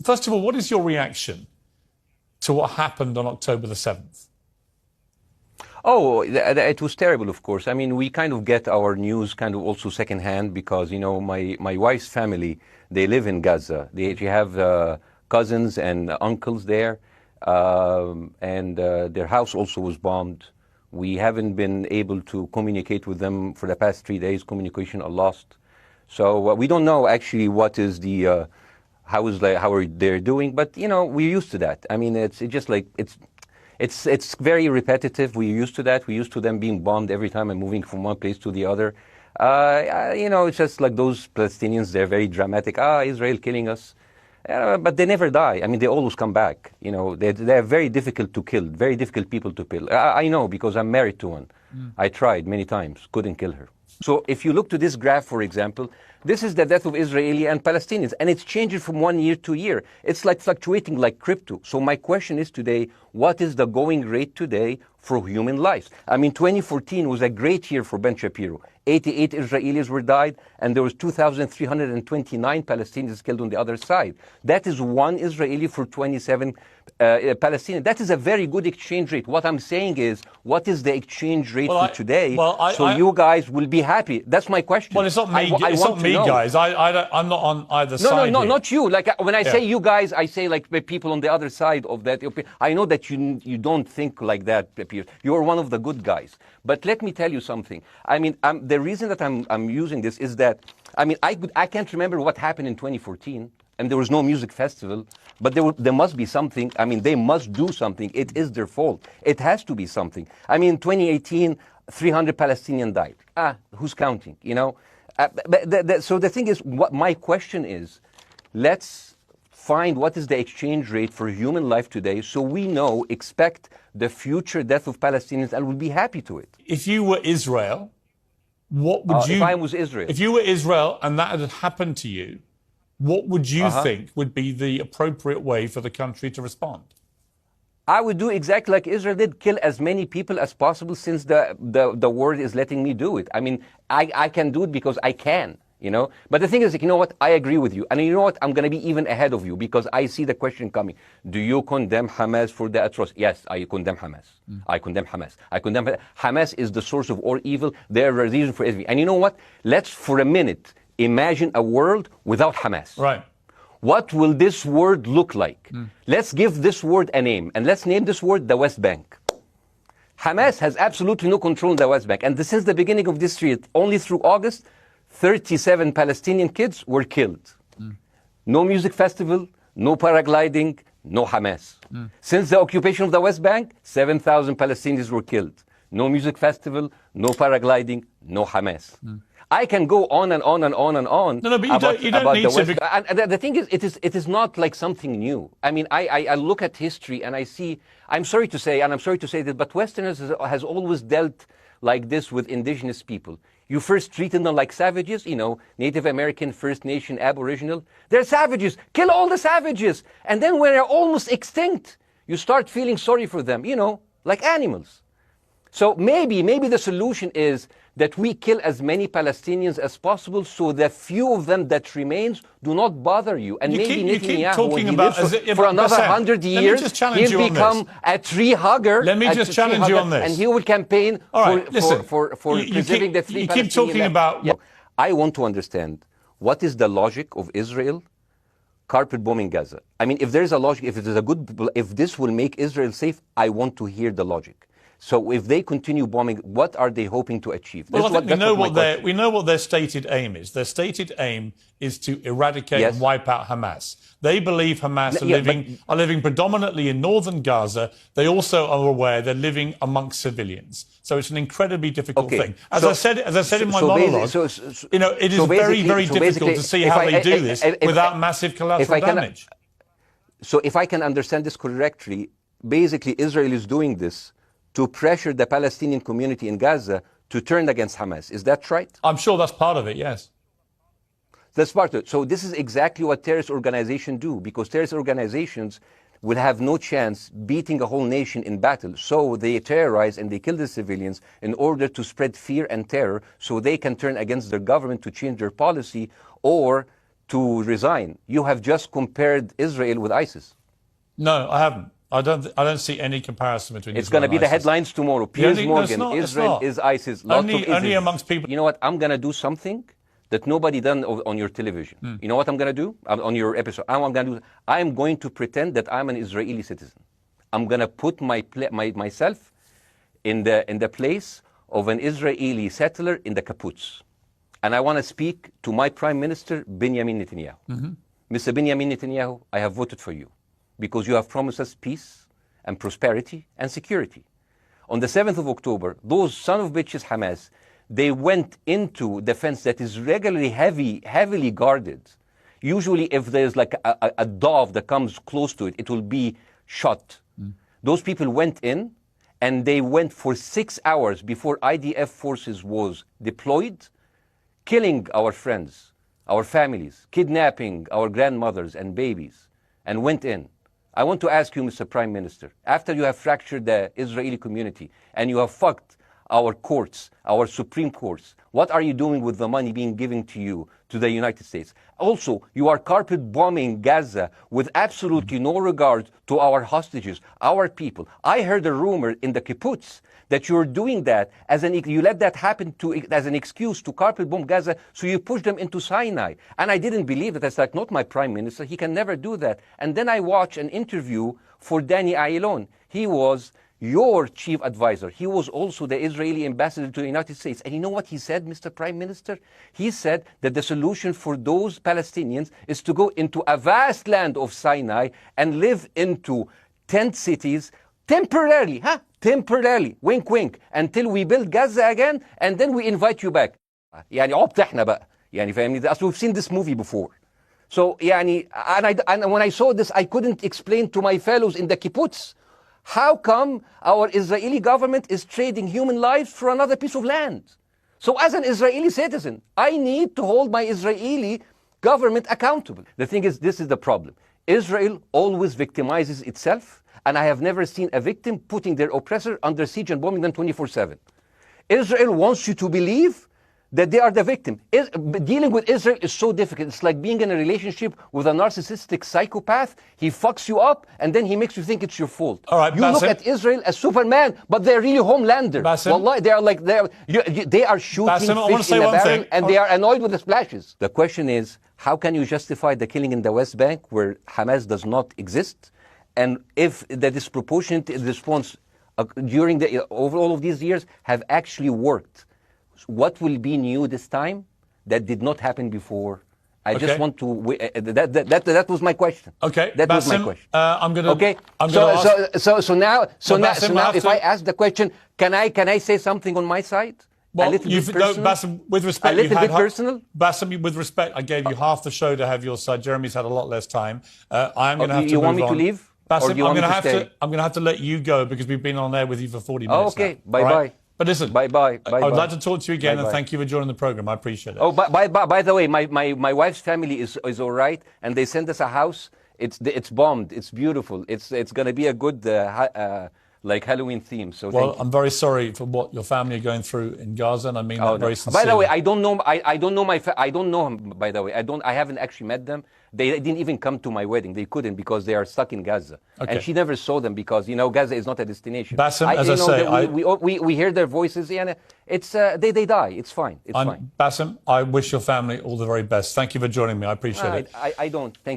first of all, what is your reaction to what happened on October the 7th? Oh, it was terrible, of course. I mean, we kind of get our news kind of also secondhand because, you know, my wife's family, they live in Gaza. They have cousins and uncles there, and their house also was bombed. We haven't been able to communicate with them for the past 3 days. Communication are lost. So we don't know actually what is the, how are they doing, but, you know, we're used to that. I mean, it's just like, it's very repetitive. We're used to that. We're used to them being bombed every time and moving from one place to the other. You know, it's just like those Palestinians, they're very dramatic. Israel killing us. But they never die. I mean, they always come back. You know, they're very difficult to kill, very difficult people to kill. I know because I'm married to one. I tried many times, couldn't kill her. So if you look to this graph, for example, this is the death of Israeli and Palestinians, and it's changing from 1 year to year. It's like fluctuating like crypto. So my question is today, what is the going rate today for human lives? I mean, 2014 was a great year for Ben Shapiro. 88 Israelis were died, and there was 2,329 Palestinians killed on the other side. That is one Israeli for 27 Palestinians. That is a very good exchange rate. What I'm saying is, what is the exchange rate for today? You guys will be happy. That's my question. Well, it's not me, guys. I'm not on either side. No, not you. Like when I say you guys, I say like the people on the other side of that. I know that you don't think like that, Pierce. You're one of the good guys. But let me tell you something. I mean, the reason that I'm using this is that, I mean, I can't remember what happened in 2014, and there was no music festival, but there must be something. I mean, they must do something. It is their fault. It has to be something. I mean, 2018, 300 Palestinians died. Who's counting, you know? So the thing is, what my question is, let's find what is the exchange rate for human life today so we know, expect the future death of Palestinians and we'll be happy to it. If you were Israel, what would you... If I was Israel. If you were Israel and that had happened to you, what would you think would be the appropriate way for the country to respond? I would do exactly like Israel did, kill as many people as possible since the world is letting me do it. I mean, I can do it because I can, you know. But the thing is, like, you know what, I agree with you. And you know what, I'm going to be even ahead of you because I see the question coming. Do you condemn Hamas for the atrocity? Yes, I condemn Hamas. I condemn Hamas. Hamas is the source of all evil. They're a reason for everything. And you know what, let's for a minute imagine a world without Hamas. Right. What will this word look like? Let's give this word a name, and let's name this word the West Bank. Hamas has absolutely no control in the West Bank, and since the beginning of this year, only through August, 37 Palestinian kids were killed. No music festival, no paragliding, no Hamas. Since the occupation of the West Bank, 7,000 Palestinians were killed. No music festival, no paragliding, no Hamas. I can go on and on and on and on. No, but you don't need to. And the thing is, it is not like something new. I mean, I look at history and I see, I'm sorry to say, and I'm sorry to say this, but Westerners has always dealt like this with indigenous people. You first treated them like savages, you know, Native American, First Nation, Aboriginal. They're savages. Kill all the savages. And then when they're almost extinct, you start feeling sorry for them, you know, like animals. So maybe the solution is that we kill as many Palestinians as possible so the few of them that remains do not bother you. And maybe Netanyahu, when he lives for another 100 years, he'll become a tree hugger. Let me just challenge you on this. And he will campaign for preserving the three Palestinians. You keep talking about... Yeah. I want to understand, what is the logic of Israel carpet bombing Gaza? I mean, if there's a logic, if this will make Israel safe, I want to hear the logic. So if they continue bombing, what are they hoping to achieve? Well, I think we know what their stated aim is. Their stated aim is to eradicate and wipe out Hamas. They believe Hamas are living predominantly in northern Gaza. They also are aware they're living amongst civilians. So it's an incredibly difficult thing. As I said in my monologue, you know, it is very, very difficult to see how they do this without massive collateral damage. So if I can understand this correctly, basically Israel is doing this to pressure the Palestinian community in Gaza to turn against Hamas. Is that right? I'm sure that's part of it, yes. That's part of it. So this is exactly what terrorist organizations do, because terrorist organizations will have no chance beating a whole nation in battle. So they terrorize and they kill the civilians in order to spread fear and terror so they can turn against their government to change their policy or to resign. You have just compared Israel with ISIS. No, I haven't. I don't see any comparison between It's going to be the headlines tomorrow. Piers Morgan, Israel is ISIS. Only amongst people. You know what? I'm going to do something that nobody done on your television. You know what I'm going to do on your episode? I'm going to pretend that I'm an Israeli citizen. I'm going to put myself in the place of an Israeli settler in the kibbutz. And I want to speak to my Prime Minister, Benjamin Netanyahu. Mr. Benjamin Netanyahu, I have voted for you because you have promised us peace and prosperity and security. On the 7th of October, those son of bitches Hamas, they went into the fence that is regularly heavily guarded. Usually if there's like a dove that comes close to it, it will be shot. Those people went in and they went for 6 hours before IDF forces was deployed, killing our friends, our families, kidnapping our grandmothers and babies, and went in. I want to ask you, Mr. Prime Minister, after you have fractured the Israeli community and you have fucked our courts, our Supreme Courts, what are you doing with the money being given to you, to the United States? Also, you are carpet bombing Gaza with absolutely no regard to our hostages, our people. I heard a rumor in the kibbutz that you're doing that you let that happen as an excuse to carpet bomb Gaza, so you push them into Sinai. And I didn't believe it. That's like, not my Prime Minister. He can never do that. And then I watched an interview for Danny Ayalon. He was your chief advisor. He was also the Israeli ambassador to the United States. And you know what he said, Mr. Prime Minister? He said that the solution for those Palestinians is to go into a vast land of Sinai and live into tent cities temporarily, temporarily, wink wink, until we build Gaza again, and then we invite you back. يعني عبط احنا بقى. يعني فاهمني؟ We've seen this movie before. So يعني, and when I saw this, I couldn't explain to my fellows in the kibbutz, how come our Israeli government is trading human lives for another piece of land? So as an Israeli citizen, I need to hold my Israeli government accountable. The thing is, this is the problem. Israel always victimizes itself, and I have never seen a victim putting their oppressor under siege and bombing them 24/7. Israel wants you to believe that they are the victim. Dealing with Israel is so difficult. It's like being in a relationship with a narcissistic psychopath. He fucks you up, and then he makes you think it's your fault. All right, you Bassem, look at Israel as Superman, but they're really Homelander. Bassem, Wallahi, they are shooting Bassem, fish in a barrel, and they are annoyed with the splashes. The question is, how can you justify the killing in the West Bank where Hamas does not exist? And if the disproportionate response during over all of these years have actually worked, what will be new this time that did not happen before? I just want to. That was my question. Okay, that Bassem, was my question. I'm gonna. Okay. So now, if I ask the question, can I say something on my side? Well, a little bit personal? Bassem, with respect, a little bit personal. Bassem, with respect, I gave you half the show to have your side. Jeremy's had a lot less time. I'm going to have to. You want move me on. to leave? Bassem, or do you want me to stay? I'm going to have to let you go because we've been on there with you for 40 minutes. Okay. Now, Bye bye. Right? But listen, bye bye. I would like to talk to you again, and thank you for joining the program. I appreciate it. Oh, by the way, my wife's family is all right, and they sent us a house. It's bombed. It's beautiful. It's going to be a good like Halloween theme. So well, I'm very sorry for what your family are going through in Gaza, and I mean that very sincerely. By the way, I don't know. I don't know I don't know him. By the way, I haven't actually met them. They didn't even come to my wedding. They couldn't because they are stuck in Gaza. Okay. And she never saw them because Gaza is not a destination. Bassem, as I say, we hear their voices. And it's they die. It's fine. It's fine. Bassem, I wish your family all the very best. Thank you for joining me. I appreciate it. I don't. Thank you.